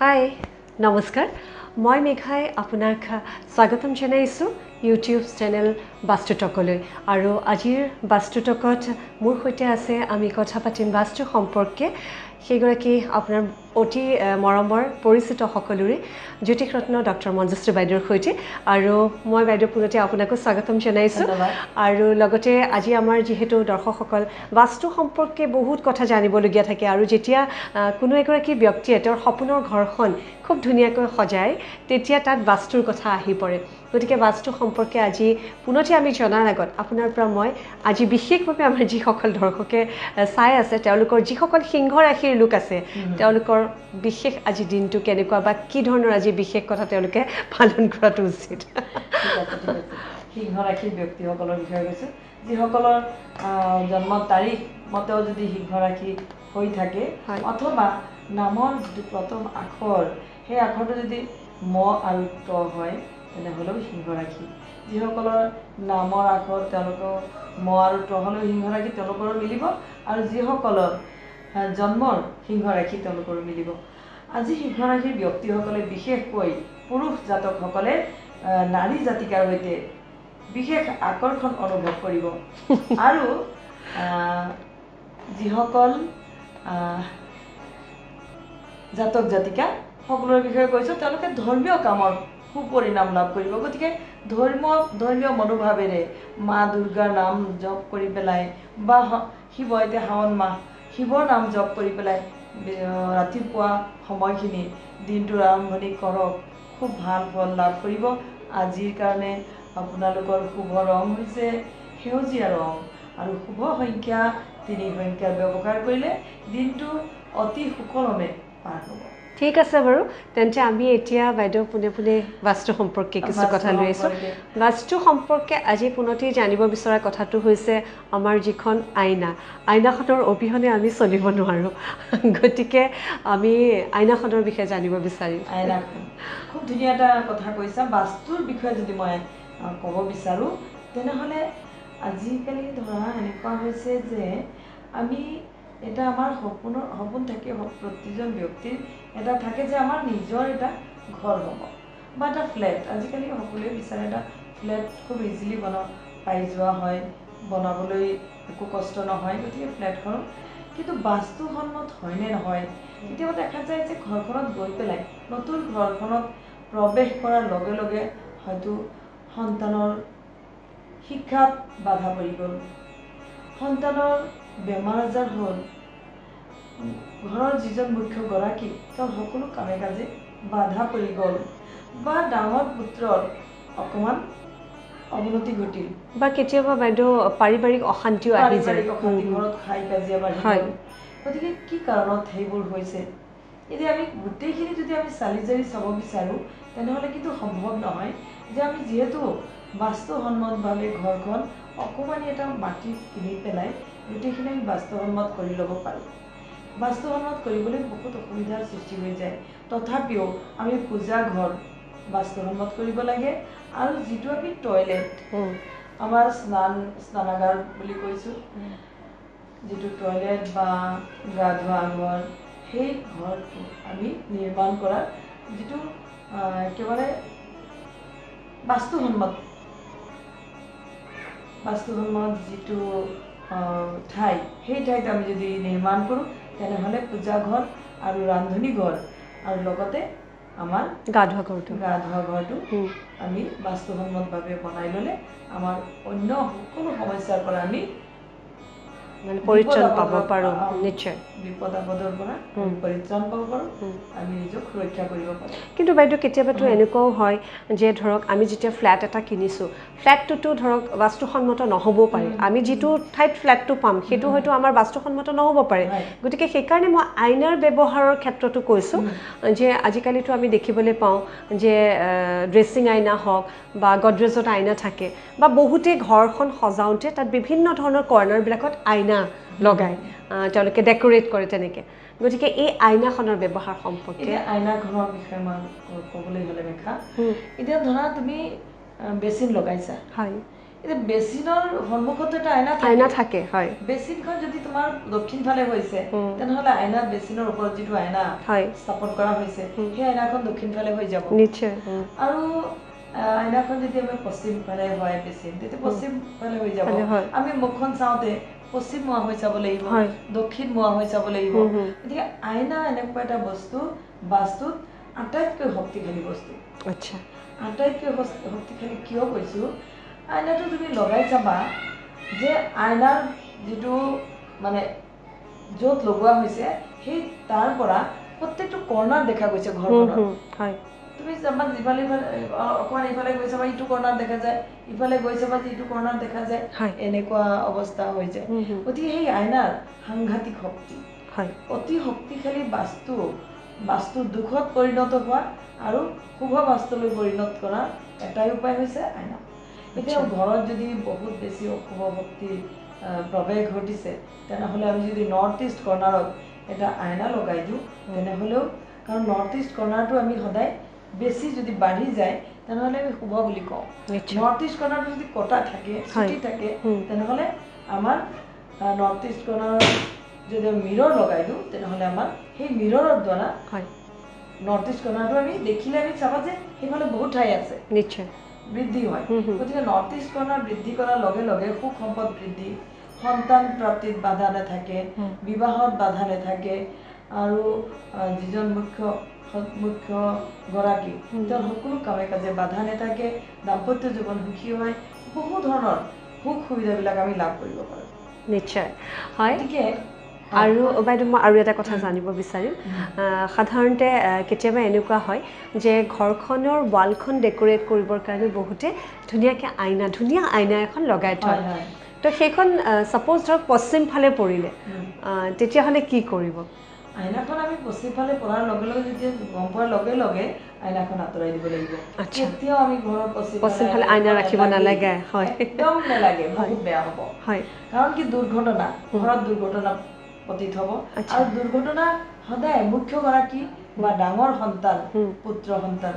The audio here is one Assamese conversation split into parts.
হাই নমস্কাৰ মই মেঘাই আপোনাক স্বাগতম জনাইছোঁ ইউটিউব চেনেল বাস্তু টকলৈ আৰু আজিৰ বাস্তু টকত মোৰ সৈতে আছে আমি কথা পাতিম বাস্তু সম্পৰ্কে সেইগৰাকী আপোনাৰ অতি মৰমৰ পৰিচিত সকলোৰে জ্যোতিষ ৰত্ন ডক্টৰ মঞ্জুশ্ৰী বাইদেউৰ সৈতে আৰু মই বাইদেউ পুনতে আপোনাকো স্বাগতম জনাইছোঁ আৰু লগতে আজি আমাৰ যিহেতু দৰ্শকসকল বাস্তু সম্পৰ্কে বহুত কথা জানিবলগীয়া থাকে আৰু যেতিয়া কোনো এগৰাকী ব্যক্তিয়ে তেওঁৰ সপোনৰ ঘৰখন খুব ধুনীয়াকৈ সজায় তেতিয়া তাত বাস্তুৰ কথা আহি পৰে গতিকে বাস্তু সম্পৰ্কে আজি পুনতে আমি জনাৰ আগত আপোনাৰ পৰা মই আজি বিশেষভাৱে আমাৰ যিসকল দৰ্শকে চাই আছে তেওঁলোকৰ যিসকল সিংহ ৰাশিৰ লোক আছে তেওঁলোকৰ বিশেষ আজি দিনটো কেনেকুৱা বা কি ধৰণৰ আজি বিশেষ কথা তেওঁলোকে পালন কৰাটো উচিত সিংহ ৰাশিৰ ব্যক্তিসকলৰ বিষয়ে কৈছে যিসকলৰ জন্ম তাৰিখ মতেও যদি সিংহ ৰাশি হৈ থাকে অথবা নামৰ যিটো প্ৰথম আখৰ সেই আখৰটো যদি ম আৰু ত হয় তেনেহ'লেও সিংহ ৰাশি যিসকলৰ নামৰ আখৰ তেওঁলোকৰ ম আৰু ত হ'লেও সিংহ ৰাশি তেওঁলোকৰো মিলিব আৰু যিসকলৰ জন্মৰ সিংহ ৰাশি তেওঁলোকৰো মিলিব আজি সিংহ ৰাশিৰ ব্যক্তিসকলে বিশেষকৈ পুৰুষ জাতকসকলে নাৰী জাতিকাৰ সৈতে বিশেষ আকৰ্ষণ অনুভৱ কৰিব আৰু যিসকল জাতক জাতিকা সকলোৰে বিষয়ে কৈছোঁ তেওঁলোকে ধৰ্মীয় কামৰ সুপৰিণাম লাভ কৰিব গতিকে ধৰ্মীয় মনোভাৱেৰে মা দুৰ্গাৰ নাম জপ কৰি পেলাই বা শিৱ এতিয়া শাওণ মাহ শিৱৰ নাম জপ কৰি পেলাই ৰাতিপুৱা সময়খিনি দিনটোৰ আৰম্ভণি কৰক খুব ভাল ফল লাভ কৰিব আজিৰ কাৰণে আপোনালোকৰ শুভ ৰং হৈছে সেউজীয়া ৰং আৰু শুভ সংখ্যা 3 সংখ্যা ব্যৱহাৰ কৰিলে দিনটো অতি সুকলমে পাৰ হ'ব ঠিক আছে বাৰু তেন্তে আমি এতিয়া বাইদেউ পোনে পোনে বাস্তু সম্পৰ্কে কিছু কথা লৈ আছোঁ বাস্তু সম্পৰ্কে আজি পুনতেই জানিব বিচৰা কথাটো হৈছে আমাৰ যিখন আইনাখনৰ অবিহনে আমি চলিব নোৱাৰোঁ গতিকে আমি আইনাখনৰ বিষয়ে জানিব বিচাৰিম আইনাখন খুব ধুনীয়া এটা কথা কৈছা বাস্তুৰ বিষয়ে যদি মই ক'ব বিচাৰোঁ তেনেহ'লে আজিকালি ধৰা এনেকুৱা হৈছে যে আমি এটা আমাৰ সপোন থাকে প্ৰতিজন ব্যক্তিৰ এটা থাকে যে আমাৰ নিজৰ এটা ঘৰ হ'ব বা এটা ফ্লেট আজিকালি সকলোৱে বিচাৰে এটা ফ্লেট খুব ইজিলি পাই যোৱা হয় বনাবলৈ একো কষ্ট নহয় গতিকে ফ্লেটখন কিন্তু বাস্তুসন্মত হয়নে নহয় কেতিয়াবা দেখা যায় যে ঘৰখনত গৈ পেলাই নতুন ঘৰখনত প্ৰৱেশ কৰাৰ লগে লগে হয়তো সন্তানৰ শিক্ষাত বাধা পৰি গ'ল সন্তানৰ বেমাৰ আজাৰ হ'ল ঘৰৰ যিজন মুখ্য গৰাকী তেওঁৰ সকলো কামে কাজে বাধা পৰি গ'ল বা ডাঙৰ পুত্ৰৰ অকণমান অৱনতি ঘটিল বা কেতিয়াবা বাইদেউ পাৰিবাৰিক অশান্তিও আহি যায় ঘৰত খাই কাজিয়া বাঢ়ি গ'ল গতিকে কি কাৰণত সেইবোৰ হৈছে এতিয়া আমি গোটেইখিনি যদি আমি চালি জাৰি চাব বিচাৰোঁ তেনেহ'লে কিন্তু সম্ভৱ নহয় যে আমি যিহেতু বাস্তুসন্মতভাৱে ঘৰখন অকণমানি এটা মাটি কিনি পেলাই গোটেইখিনি আমি বাস্তুসন্মত কৰি ল'ব পাৰোঁ বাস্তুসন্মত কৰিবলৈ বহুত অসুবিধাৰ সৃষ্টি হৈ যায় তথাপিও আমি পূজা ঘৰ বাস্তুসন্মত কৰিব লাগে আৰু যিটো আমি টয়লেট আমাৰ স্নানাগাৰ বুলি কৈছোঁ যিটো টয়লেট বা গা ধোৱা ঘৰ সেই ঘৰটো আমি নিৰ্মাণ কৰাৰ যিটো একেবাৰে বাস্তুসন্মত যিটো ঠাই সেই ঠাইত আমি যদি নিৰ্মাণ কৰোঁ তেনেহ'লে পূজা ঘৰ আৰু ৰান্ধনি ঘৰ আৰু লগতে আমাৰ গা ধোৱা ঘৰটো আমি বাস্তুসন্মতভাৱে বনাই ল'লে আমাৰ অন্য সকলো সমস্যাৰ পৰা আমি পৰিত্ৰাণ পাব পাৰোঁ নিশ্চয় বিপদ আপদৰ পৰা পৰিত্ৰাণ পাব পাৰোঁ আমি নিজক সুৰক্ষা কৰিব পাৰোঁ কিন্তু বাইদেউ কেতিয়াবাতো এনেকুৱাও হয় যে ধৰক আমি যেতিয়া ফ্লেট এটা কিনিছোঁ ফ্লেটটোতো ধৰক বাস্তুসন্মত নহ'বও পাৰে আমি যিটো ঠাইত ফ্লেটটো পাম সেইটো হয়তো আমাৰ বাস্তুসন্মত নহ'ব পাৰে গতিকে সেইকাৰণে মই আইনাৰ ব্যৱহাৰৰ ক্ষেত্ৰতো কৈছোঁ যে আজিকালিতো আমি দেখিবলৈ পাওঁ যে ড্ৰেছিং আইনা হওক বা গডৰেজত আইনা থাকে বা বহুতে ঘৰখন সজাওঁতে তাত বিভিন্ন ধৰণৰ কৰ্ণাৰবিলাকত আইনা লগায় তেওঁলোকে ডেক'ৰেট কৰে তেনেকৈ গতিকে এই আইনাখনৰ ব্যৱহাৰ সম্পৰ্কে আইনাখনৰ বিষয়ে মই ক'বলৈ হ'লে মেঘা এতিয়া ধৰা তুমি বেচিন লগাইছা হয় এতিয়া বেচিনৰ সন্মুখত এটা আইনা থাকে হয় বেচিনখন যদি তোমাৰ দক্ষিণ ফালে হৈছে তেনেহ'লে আইনা বেচিনৰ ওপৰত যিটো আইনা স্থাপন কৰা হৈছে সেই আইনাখন দক্ষিণ ফালে হৈ যাব নিশ্চয় আৰু আইনাখন যদি আমি পশ্চিম ফালে হয় বেচিন তেতিয়া পশ্চিম ফালে হৈ যাব আমি মুখখন চাওঁতে পশ্চিম মুৱা হৈ চাব লাগিব দক্ষিণ মুৱা হৈ চাব লাগিব গতিকে আইনা এনেকুৱা এটা বস্তু বাস্তুত আটাইতকৈ শক্তিশালী বস্তু আচ্ছা আটাইতকৈ শক্তিশালী কিয় কৈছোঁ আইনাটো তুমি লগাই চাবা যে আইনাৰ যিটো মানে য'ত লগোৱা হৈছে সেই তাৰ পৰা প্ৰত্যেকটো কৰ্ণাৰ দেখা গৈছে ঘৰখনত তুমি চাবা যিফালে অকণমান ইফালে গৈ চাবা ইটো কৰ্ণাৰ দেখা যায় ইফালে গৈ চাবা যে ইটো কৰ্ণাৰ দেখা যায় এনেকুৱা অৱস্থা হৈ যায় গতিকে সেই আইনাৰ সাংঘাতিক শক্তি অতি শক্তিশালী বাস্তু দুখত পৰিণত হোৱা আৰু শুভ বাস্তুলৈ পৰিণত কৰাৰ এটাই উপায় হৈছে আইনা এতিয়া ঘৰত যদি বহুত বেছি অশুভ শক্তি প্ৰৱেশ ঘটিছে তেনেহ'লে আমি যদি নৰ্থ ইষ্ট কৰ্ণাৰত এটা আইনা লগাই দিওঁ তেনেহ'লেও কাৰণ নৰ্থ ইষ্ট কৰ্ণাৰটো আমি সদায় বেছি যদি বাঢ়ি যায় তেনেহ'লে আমি শুভ বুলি কওঁ নৰ্থ ইষ্ট কৰ্ণাৰটো যদি কটা থাকে চুটি থাকে তেনেহ'লে আমাৰ নৰ্থ ইষ্ট কৰ্ণাৰত যদি আমি মিৰৰ লগাই দিওঁ তেনেহ'লে আমাৰ সেই মিৰৰৰ দ্বাৰা নৰ্থ ইষ্ট কৰ্ণাৰটো আমি দেখিলে আমি চাবা যে সেইফালে বহুত ঠাই আছে নিশ্চয় বৃদ্ধি হয় গতিকে নৰ্থ ইষ্ট কৰ্ণাৰ বৃদ্ধি কৰাৰ লগে লগে সুখ সম্পদ বৃদ্ধি সন্তান প্ৰাপ্তিত বাধা নাথাকে বিবাহত বাধা নাথাকে আৰু যিজন মুখ্য গৰাকী তেওঁৰ সকলো কামে কাজে বাধা নাথাকে দাম্পত্য জীৱন সুখী হয় বহু ধৰণৰ সুখ সুবিধাবিলাক আমি লাভ কৰিব পাৰোঁ নিশ্চয় হয় গতিকে আৰু বাইদেউ মই আৰু এটা কথা জানিব বিচাৰিম সাধাৰণতে কেতিয়াবা এনেকুৱা হয় যে ঘৰখনৰ ৱালখন ডেক'ৰেট কৰিবৰ কাৰণে বহুতে ধুনীয়া আইনা এখন লগাই থয় তো সেইখন ছাপ'জ ধৰক পশ্চিম ফালে পৰিলে তেতিয়াহ'লে কি কৰিব আইনাখন আমি পশ্চিম ফালে পৰাৰ লগে লগে যেতিয়া গম পোৱাৰ লগে লগে আইনাখন আঁতৰাই দিব লাগিব কেতিয়াও আমি ঘৰৰ পশ্চিম ফালে আইনা ৰাখিব নালাগে একদম নালাগে বহুত বেয়া হ'ব কাৰণ কি দুৰ্ঘটনা ঘৰত দুৰ্ঘটনা পতিত হ'ব আৰু দুৰ্ঘটনা সদায় মুখ্যগৰাকী বা ডাঙৰ সন্তান পুত্ৰ সন্তান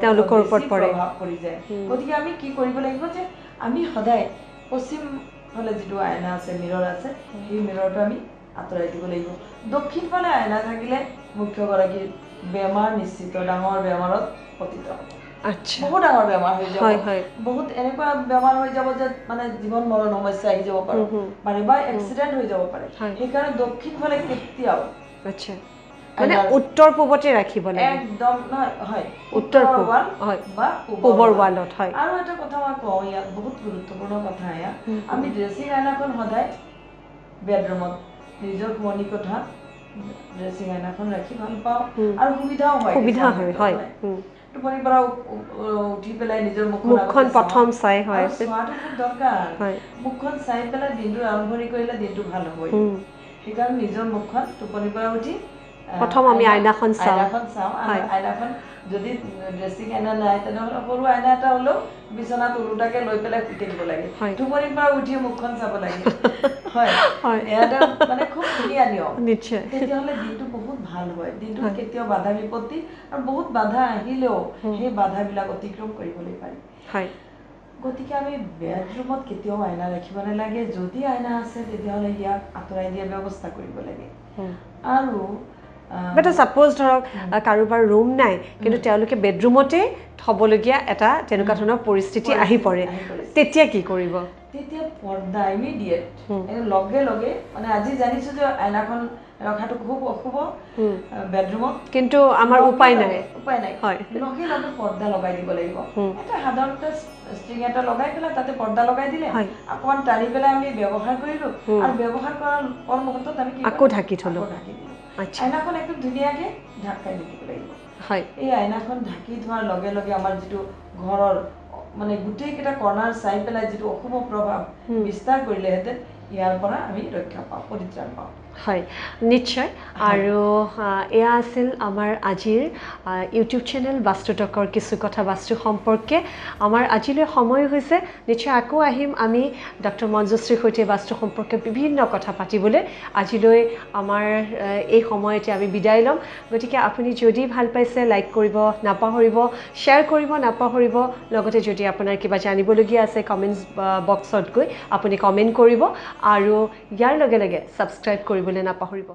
তেওঁলোকৰ ওপৰত প্ৰভাৱ পৰি যায় গতিকে আমি কি কৰিব লাগিব যে আমি সদায় পশ্চিম ফালে যিটো আইনা আছে মিৰৰ আছে সেই মিৰৰটো আমি আঁতৰাই দিব লাগিব দক্ষিণ ফালে আইনা থাকিলে মুখ্যগৰাকীৰ বেমাৰ নিশ্চিত ডাঙৰ বেমাৰত পতিত হ'ব বহুত ডাঙৰ বেমাৰ হৈ যাব বহুত এনেকুৱা বেমাৰ হৈ যাব যে মানে জীৱন মৰণ সমস্যা আহি যাব পাৰে বা এক্সিডেণ্ট হৈ যাব পাৰে সেইকাৰণে দক্ষিণ ফালে কেতিয়াও মানে উত্তৰ পূবতে ৰাখিব লাগে একদম নহয় উত্তৰ ৱাল বা পূবৰ ৱালত আৰু এটা কথা মই কওঁ ইয়াত বহুত গুৰুত্বপূৰ্ণ কথা এয়া আমি ড্ৰেছিং আইনাখন সদায় বেডৰুমত নিজৰ শোৱনি কোঠাত ড্ৰেছিং আইনাখন ৰাখি ভাল পাওঁ আৰু সুবিধাও হয় টোপনিৰ পৰা উঠি পেলাই নিজৰ মুখখন প্ৰথম চাই চোৱাটো খুব দৰকাৰ মুখখন চাই পেলাই দিনটো আৰম্ভণি কৰিলে দিনটো ভাল হ'বই সেইকাৰণে নিজৰ মুখখন টোপনিৰ পৰা উঠি প্ৰথম আমি আইনাখন চাওঁ আইনাখন যদি ড্ৰেছিং আইনা নাই তেনেহ'লে সৰু আইনা এটা হ'লেও বিচনাত ওলোটাকে লৈ পেলাই শুই থাকিব লাগে টোপনিৰ পৰা উঠি মুখখন চাব লাগে এটা মানে খুব ধুনীয়া নিয়ম তেতিয়াহ'লে দিনটো বহুত ভাল হয় দিনটোত কেতিয়াও বাধা বিপত্তি আৰু বহুত বাধা আহিলেও সেই বাধাবিলাক অতিক্ৰম কৰিবলৈ পাৰি গতিকে আমি বেডৰুমত কেতিয়াও আইনা ৰাখিব নালাগে যদি আইনা আছে তেতিয়াহ'লে ইয়াক আঁতৰাই দিয়াৰ ব্যৱস্থা কৰিব লাগে আৰু ছাপ'জ ধৰক কাৰোবাৰ ৰুম নাই কিন্তু তেওঁলোকে বেডৰুমতে থ'বলগীয়া এটা তেনেকুৱা ধৰণৰ পৰিস্থিতি আহি পৰে তেতিয়া কি কৰিব তেতিয়া পৰ্দা ইমিডিয়েট লগে লগে মানে আজি জানিছোঁ যে আইনাখন ৰখাটো খুব অশুভ বেডৰুমত কিন্তু আমাৰ উপায় নাই লগে লগে পৰ্দা লগাই দিব লাগিব এটা সাধাৰণতে ষ্ট্ৰিং এটা লগাই পেলাই তাতে পৰ্দা লগাই দিলে অকণমান টানি পেলাই আমি ব্যৱহাৰ কৰিলোঁ আৰু ব্যৱহাৰ কৰাৰ পৰ মুহূৰ্তত আমি আকৌ ঢাকি থলোঁ আইনাখন একদম ধুনীয়াকৈ ঢাক খাই দিব লাগিব এই আইনাখন ঢাকি থোৱাৰ লগে লগে আমাৰ যিটো ঘৰৰ মানে গোটেইকেইটা কৰ্ণাৰ চাই পেলাই যিটো অশুভ প্ৰভাৱ বিস্তাৰ কৰিলেহেঁতেন ইয়াৰ পৰা আমি ৰক্ষা পাওঁ পৰিত্ৰাণ পাওঁ হয় নিশ্চয় আৰু এয়া আছিল আমাৰ আজিৰ ইউটিউব চেনেল বাস্তু টকৰ কিছু কথা বাস্তু সম্পৰ্কে আমাৰ আজিলৈ সময় হৈছে নিশ্চয় আকৌ আহিম আমি ডক্টৰ মঞ্জুশ্ৰীৰ সৈতে বাস্তু সম্পৰ্কে বিভিন্ন কথা পাতিবলৈ আজিলৈ আমাৰ এই সময়তে আমি বিদায় ল'ম গতিকে আপুনি যদি ভাল পাইছে লাইক কৰিব নাপাহৰিব শ্বেয়াৰ কৰিব নাপাহৰিব লগতে যদি আপোনাৰ কিবা জানিবলগীয়া আছে কমেণ্টছ বক্সত গৈ আপুনি কমেণ্ট কৰিব আৰু ইয়াৰ লগে লগে ছাবস্ক্ৰাইব কৰিবলৈ নাপাহৰিব